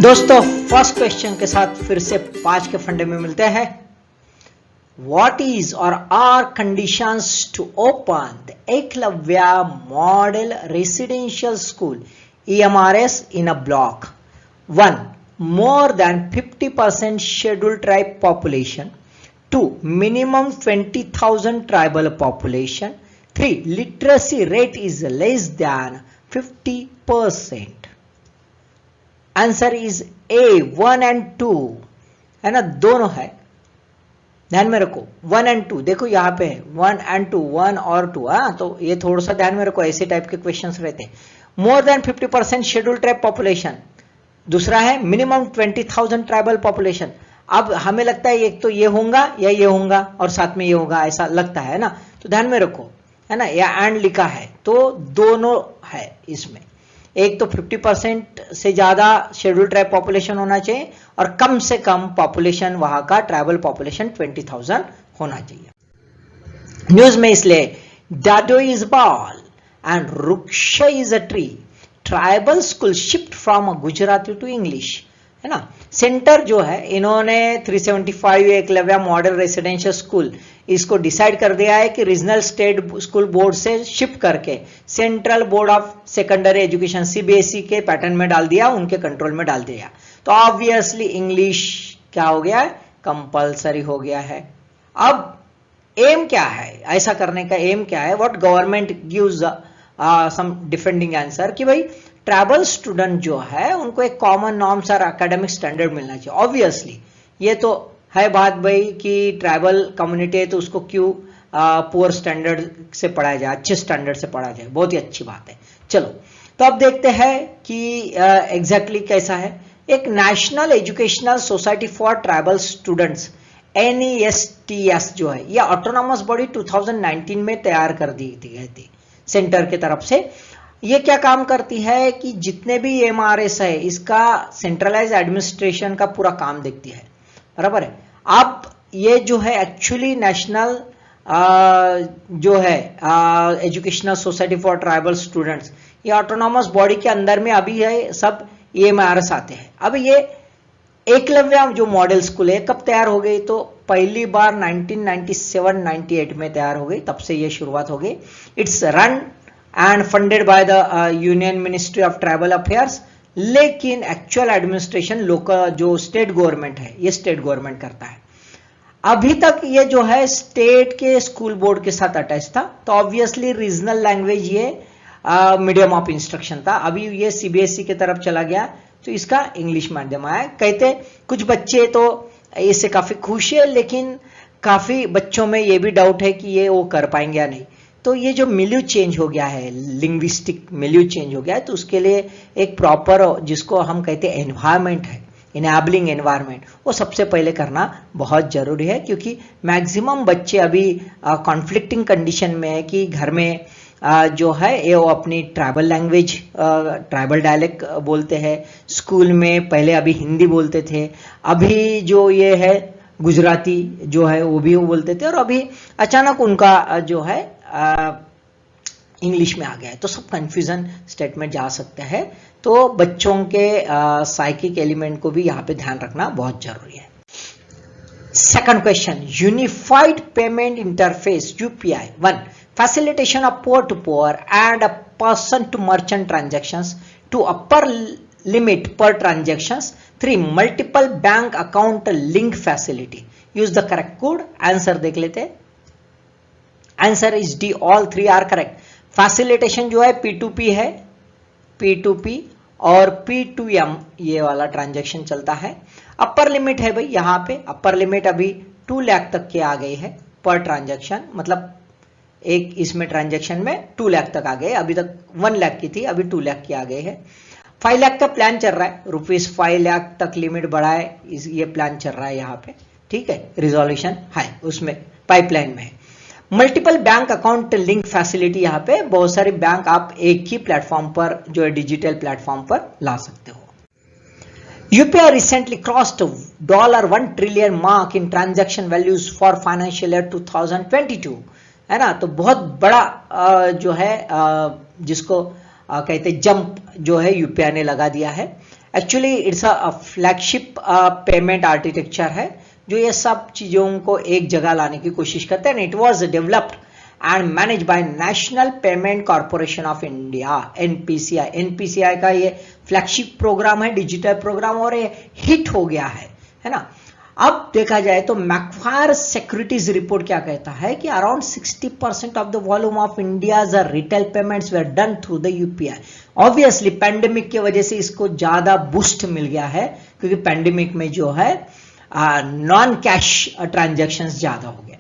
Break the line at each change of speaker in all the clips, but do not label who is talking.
दोस्तों first question के साथ फिर से 5 के फंडे में मिलते हैं। What is or are conditions to open the Eklavya Model Residential School EMRS in a block? 1. More than 50% scheduled tribe population. 2. Minimum 20,000 tribal population. 3. Literacy rate is less than 50%. Answer is A 1 and 2 है ना, दोनों है, ध्यान में रखो 1 and 2। देखो यहाँ पे 1 एंड 2, 1 और 2। हाँ, तो ये थोड़ा सा ध्यान में रखो, ऐसे टाइप के क्वेश्चंस रहते हैं। More than 50% schedule tribe population, दूसरा है मिनिमम 20,000 ट्राइबल पॉपुलेशन। अब हमें लगता है एक तो ये होगा या ये होगा और साथ में ये होगा, ऐसा लगता है ना, तो ध्यान में रखो है ना, या एंड लिखा है तो दोनों है इसमें। एक तो 50% से ज्यादा शेड्यूल ट्राइब पॉपुलेशन होना चाहिए और कम से कम पॉपुलेशन वहां का ट्राइबल पॉपुलेशन 20,000 होना चाहिए। न्यूज में इसलिए डाडो इज बॉल एंड वृक्ष is a tree, tribal school shift from Gujarati to English, है ना। सेंटर जो है इन्होंने 375 एकलव्य मॉडल रेसिडेंशियल स्कूल इसको डिसाइड कर दिया है कि रीजनल स्टेट स्कूल बोर्ड से शिफ्ट करके central board of secondary education CBSE के पैटर्न में डाल दिया, उनके कंट्रोल में डाल दिया। तो ऑब्वियसली इंग्लिश क्या हो गया है, कंपल्सरी हो गया है। अब एम क्या है, ऐसा करने का एम क्या है, what government gives some defending answer कि भाई ट्राइबल स्टूडेंट जो है उनको एक कॉमन नॉर्म्स और एकेडमिक स्टैंडर्ड मिलना चाहिए। ऑब्वियसली ये तो है बात भाई कि ट्राइबल कम्युनिटी है तो उसको क्यों पुअर स्टैंडर्ड से पढ़ाया जाए, अच्छे स्टैंडर्ड से पढ़ाया जाए, बहुत ही अच्छी बात है। चलो तो अब देखते हैं कि एग्जैक्टली कैसा है। एक national educational society for tribal students NESTS जो है यह ऑटोनॉमस बॉडी 2019 में तैयार कर दी गई थी सेंटर की तरफ से। ये क्या काम करती है कि जितने भी MRS है इसका सेंट्रलाइज एडमिनिस्ट्रेशन का पूरा काम देखती है, बराबर है। अब ये जो है एक्चुअली नेशनल जो है educational society for tribal students, ये ऑटोनॉमस बॉडी के अंदर में अभी है, सब MRS आते हैं। अब ये एकलव्य जो मॉडल स्कूल है कब तैयार हो गई, तो पहली बार 1997-98 में तैयार हो गई, तब से ये शुरुआत हो गई। It's run and funded by the union ministry of tribal affairs, लेकिन एक्चुअल एडमिनिस्ट्रेशन लोकल जो स्टेट गवर्नमेंट है ये स्टेट गवर्नमेंट करता है। अभी तक ये जो है स्टेट के स्कूल बोर्ड के साथ अटैच था, तो ऑब्वियसली रीजनल लैंग्वेज ये मीडियम ऑफ इंस्ट्रक्शन था। अभी ये CBSE की तरफ चला गया तो इसका इंग्लिश माध्यम आया। कहते कुछ बच्चे तो इससे काफी खुश है, लेकिन काफी बच्चों में ये भी डाउट है कि ये वो कर पाएंगे या नहीं। तो ये जो मिल्यू चेंज हो गया है, लिंग्विस्टिक मिल्यू चेंज हो गया है, तो उसके लिए एक प्रॉपर जिसको हम कहते हैं एनवायरमेंट है, इनेबलिंग एनवायरमेंट, वो सबसे पहले करना बहुत जरूरी है। क्योंकि मैक्सिमम बच्चे अभी कॉन्फ्लिक्टिंग कंडीशन में है कि घर में जो है ये वो अपनी ट्राइबल लैंग्वेज ट्राइबल डायलेक्ट बोलते हैं, स्कूल में पहले अभी हिंदी बोलते थे, अभी जो ये है गुजराती जो है वो भी वो बोलते थे, और अभी अचानक उनका जो है इंग्लिश में आ गया है, तो सब कंफ्यूजन स्टेट में जा सकते हैं। तो बच्चों के साइकिक एलिमेंट को भी यहाँ पे ध्यान रखना बहुत जरूरी है। Second question, unified payment interface UPI 1 facilitation of poor to poor and a person to merchant transactions. 2 upper limit per transactions. 3 multiple bank account link facility. Use the correct code. Answer देख लेते हैं। Answer is D, all 3 are correct. Facilitation जो है P2P है, P2P और P2M ये वाला transaction चलता है। अपर लिमिट है भाई, यहाँ पे अपर लिमिट अभी 2 लाख तक के आ गई है पर ट्रांजैक्शन, मतलब एक इसमें ट्रांजैक्शन में 2 लाख तक आ गए, अभी तक 1 लाख की थी, अभी 2 लाख की आ गई है। 5 लाख का प्लान चल रहा है, ₹5 लाख तक लिमिट बढ़ाए, ये प्लान चल रहा है यहाँ पे, ठीक है। रिजोल्यूशन है उसमें, पाइपलाइन में है। Multiple bank account link facility, यहाँ पे बहुत सारे बैंक आप एक ही प्लेटफॉर्म पर जो है डिजिटल प्लेटफॉर्म पर ला सकते हो। UPI recently crossed $1 trillion mark in transaction values for financial year 2022, है ना। तो बहुत बड़ा जो है जिसको कहते जंप जो है UPI ने लगा दिया है। Actually it's a flagship payment architecture है जो ये सब चीजों को एक जगह लाने की कोशिश करते हैं। It was developed and manage by national payment corporation of India, NPCI. NPCI का ये फ्लैगशिप प्रोग्राम है, डिजिटल प्रोग्राम, और ये हिट हो गया है ना। अब देखा जाए तो मैकफायर सिक्योरिटीज रिपोर्ट क्या कहता है कि around 60% of the volume of India's retail payments were done through the UPI. Obviously pandemic की वजह से इसको ज्यादा बूस्ट मिल गया है, क्योंकि पैंडेमिक में जो है नॉन कैश ट्रांजैक्शंस ज्यादा हो गए।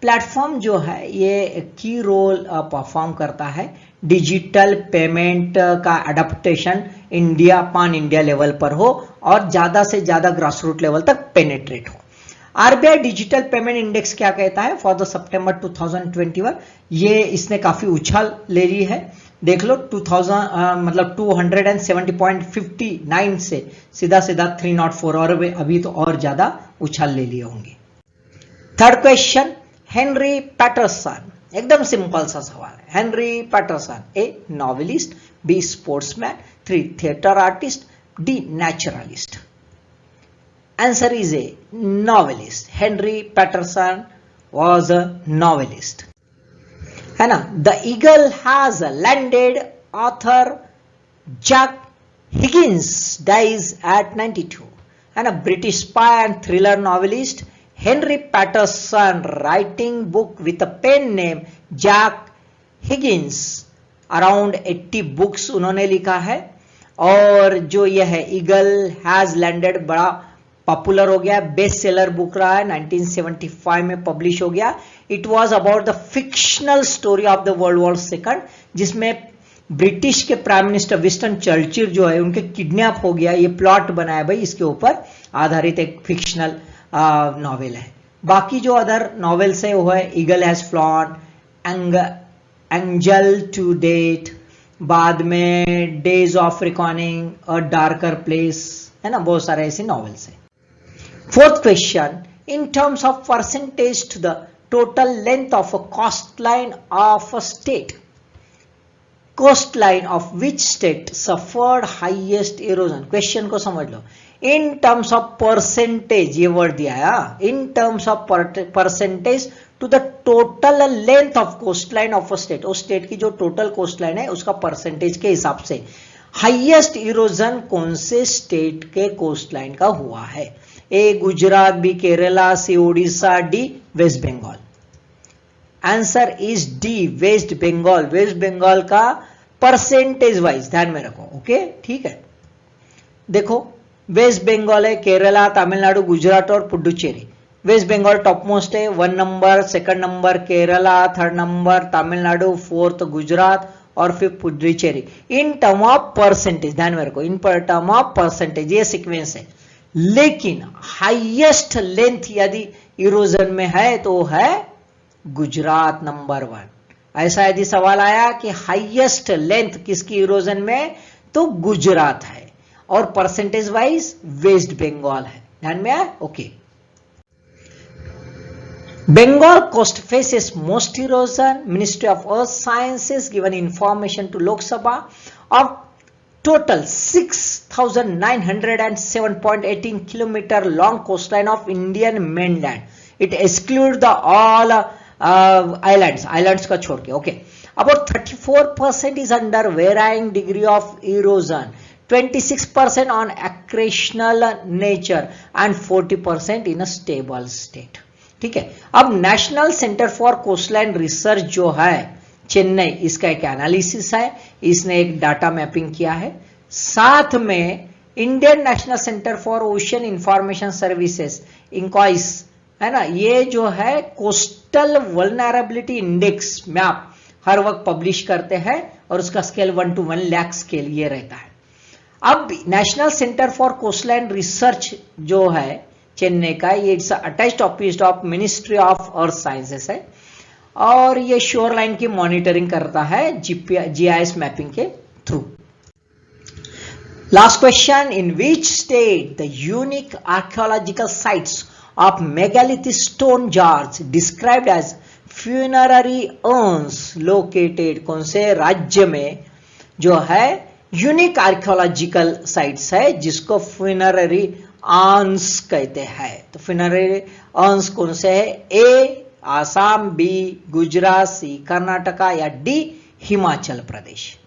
प्लेटफॉर्म जो है ये की रोल परफॉर्म करता है डिजिटल पेमेंट का अडेप्टेशन इंडिया, पान इंडिया लेवल पर हो और ज्यादा से ज्यादा ग्रास रूट लेवल तक पेनेट्रेट हो। आरबीआई डिजिटल पेमेंट इंडेक्स क्या कहता है फॉर द सितंबर 2021, ये इसने काफी उछाल ले ली है। देख लो 270.59 से सीधा 304, और अभी तो और ज्यादा उछाल ले लिए होंगे। थर्ड क्वेश्चन, हेनरी पैटरसन, एकदम सिंपल सा सवाल है। Henry Patterson, A novelist, B sportsman, 3 theatre artist, D naturalist. Answer is A novelist. Henry Patterson was a novelist, है ना। The eagle has landed, author Jack Higgins dies at 92, है ना। British spy and thriller novelist Henry Patterson writing book with a pen name Jack Higgins, around 80 books उन्होंने लिखा है। और जो यह है ईगल हैज लैंडेड बड़ा पॉपुलर हो गया, बेस्ट सेलर बुक रहा है, 1975 में पब्लिश हो गया। It was about the fictional story of the world war second, जिसमें ब्रिटिश के प्राइम मिनिस्टर विंस्टन चर्चिल जो है उनके किडनैप हो गया, ये प्लॉट बनाया भाई, इसके ऊपर आधारित एक फिक्शनल नॉवेल है। बाकी जो अदर नॉवेल्स है वो है eagle has flown, angel to death, बाद में days of recording, a darker place, है ना। बहुत सारे ऐसे नॉवेल्स है। Fourth question, in terms of percentage to the total length of a coast line of a state, coast line of which state suffered highest erosion. Question को समझ लो। In terms of percentage ये word दिया है, in terms of percentage to the total length of coast line of a state, उस state की जो total cost line है उसका परसेंटेज के हिसाब से हाईएस्ट इरोजन कौन से स्टेट के कोस्ट लाइन का हुआ है। A Gujarat, B Kerala, C Orissa, D West Bengal. Answer is D West Bengal. West Bengal का परसेंटेज वाइज ध्यान में रखो, ओके, ठीक है। देखो वेस्ट बंगाल है, केरला, तमिलनाडु, गुजरात और Puducherry. West Bengal top most है, 1 number, 2nd number Kerala, 3rd number Tamil Nadu, 4th Gujarat और 5th Puducherry. In term of percentage ध्यान में रखो, इन टर्म ऑफ परसेंटेज ये सीक्वेंस है। लेकिन हाईएस्ट लेंथ यदि इरोजन में है तो है गुजरात नंबर 1। ऐसा यदि सवाल आया कि हाईएस्ट लेंथ किसकी इरोजन में, तो गुजरात है, और परसेंटेज वाइज वेस्ट बंगाल है। ध्यान में आया, okay. Bengal coast faces most erosion. Ministry of Earth Sciences given information to Lok Sabha of total 6,907.18 kilometer long coastline of Indian mainland. It excludes the all islands. Islands का छोड़ के, okay. About 34% is under varying degree of erosion. 26% on accretional nature and 40% in a stable state. ठीक है। अब National centre for Coastline Research जो है चेन्नई, इसका एक एनालिसिस है, इसने एक डाटा मैपिंग किया है। साथ में Indian national centre for ocean information services, INCOIS, है ना, ये जो है कोस्टल वल्नरेबिलिटी इंडेक्स मैप हर वक्त पब्लिश करते हैं और उसका स्केल 1 to 1 लाख स्केल ये रहता है। अब National centre for Coastline Research जो है चेन्नई का, ये it's attached office of Ministry of Earth Sciences है, और ये शोर लाइन की मॉनिटरिंग करता है जीआईएस मैपिंग के through. Last question, in which state the unique archaeological sites of megalithic stone jars described as funerary urns located, कौन से राज्य में जो है यूनिक आर्कियोलॉजिकल साइट्स है जिसको फ्यूनररी अर्न्स कहते हैं। तो फ्यूनररी अर्न्स कौन से है? ए आसाम, बी गुजरात, सी कर्नाटका या D Himachal Pradesh.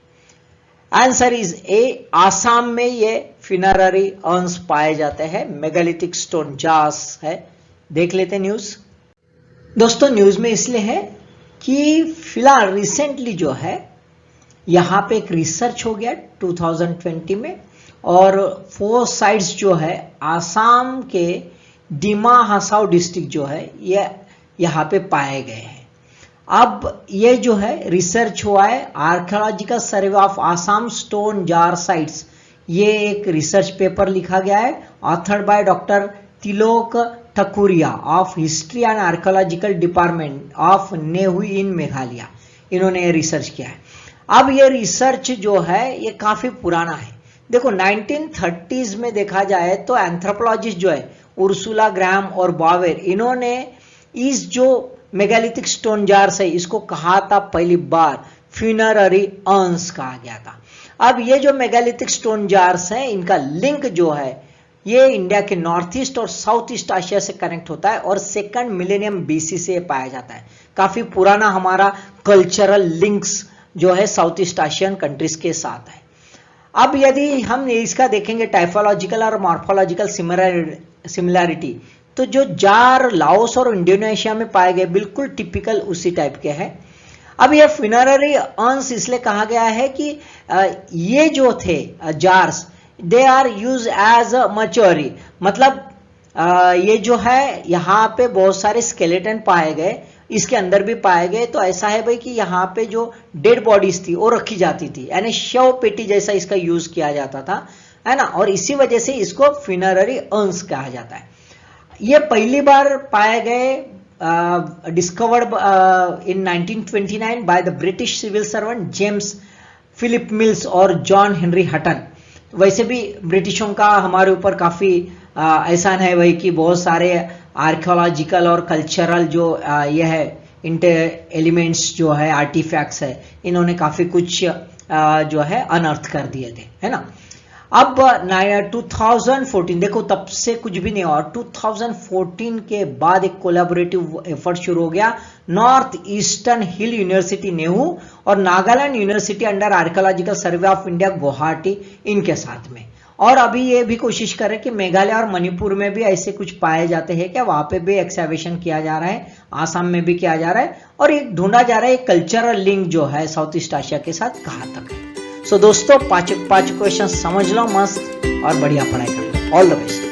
Answer is ए, आसाम में ये फ्यूनररी अर्न्स पाए जाते हैं। मेगालिथिक स्टोन जार्स है। देख लेते न्यूज। दोस्तों न्यूज में इसलिए है कि फिलहाल रिसेंटली जो है यहाँ पे एक रिसर्च हो गया 2020 में, और 4 साइट्स जो है आसाम के डिमा हासाओ डिस्ट्रिक्ट जो है ये यहाँ पे पाए गए हैं। अब ये जो है रिसर्च हुआ है archaeological survey of Assam stone jar sites, ये एक रिसर्च पेपर लिखा गया है authored by doctor Tilok Thakuria of history and archaeological department of NEHU in Meghalaya. इन्होंने रिसर्च किया है। अब ये रिसर्च जो है ये काफी पुराना है। देखो 1930s में देखा जाए तो एंथ्रोपोलॉजिस्ट जो है उर्सुला ग्राहम और बॉवेर, इन्होंने इस जो मेगालिथिक स्टोन जार्स है इसको कहा था पहली बार फ्यूनररी अर्न्स कहा गया था। अब ये जो मेगालिथिक स्टोन जार्स हैं इनका लिंक जो है ये इंडिया के नॉर्थ ईस्ट और साउथ ईस्ट एशिया से कनेक्ट होता है और 2nd मिलेनियम बीसी से पाया जाता है। काफी पुराना हमारा कल्चरल लिंक्स जो है साउथ ईस्ट एशियन कंट्रीज के साथ है। अब यदि हम इसका देखेंगे टाइपोलॉजिकल और मॉर्फोलॉजिकल सिमिलैरिटी, तो जो जार लाओस और इंडोनेशिया में पाए गए बिल्कुल टिपिकल उसी टाइप के हैं। अब ये फ्यूनररी अर्न्स इसलिए कहा गया है कि ये जो थे jars they are use as a mortuary, मतलब ये जो है यहाँ पे बहुत सारे स्केलेटन पाए गए, इसके अंदर भी पाए गए। तो ऐसा है भाई कि यहाँ पे जो डेड बॉडीज थी वो रखी जाती थी, यानी शव पेटी जैसा इसका यूज किया जाता था, है ना, और इसी वजह से इसको फ्यूनररी अर्न्स कहा जाता है। ये पहली बार पाए गए discovered in 1929 by the British civil servant James Philip Mills और जॉन हेनरी हटन। वैसे भी ब्रिटिशों का हमारे ऊपर काफी एहसान है भाई कि बहुत सारे आर्कियोलॉजिकल और कल्चरल जो यह है एलिमेंट्स जो है आर्टिफैक्ट्स है, इन्होंने काफी कुछ जो है अनर्थ कर दिए थे, है ना। अब 2014 देखो तब से कुछ भी नहीं हुआ, 2014 के बाद एक कोलैबोरेटिव एफर्ट शुरू हो गया नॉर्थ ईस्टर्न हिल यूनिवर्सिटी नेहू और Nagaland university under archaeological survey of India Guwahati, इनके साथ में। और अभी ये भी कोशिश करें कि मेघालय और मणिपुर में भी ऐसे कुछ पाए जाते हैं क्या, वहां पे भी एक्सकैवेशन किया जा रहा है, आसाम में भी किया जा रहा है, और एक ढूंढा जा रहा है कल्चरल लिंक जो है साउथ ईस्ट एशिया के साथ कहाँ तक है। सो दोस्तों पांच क्वेश्चन समझ लो मस्त और बढ़िया पढ़ाई कर लो। All the best.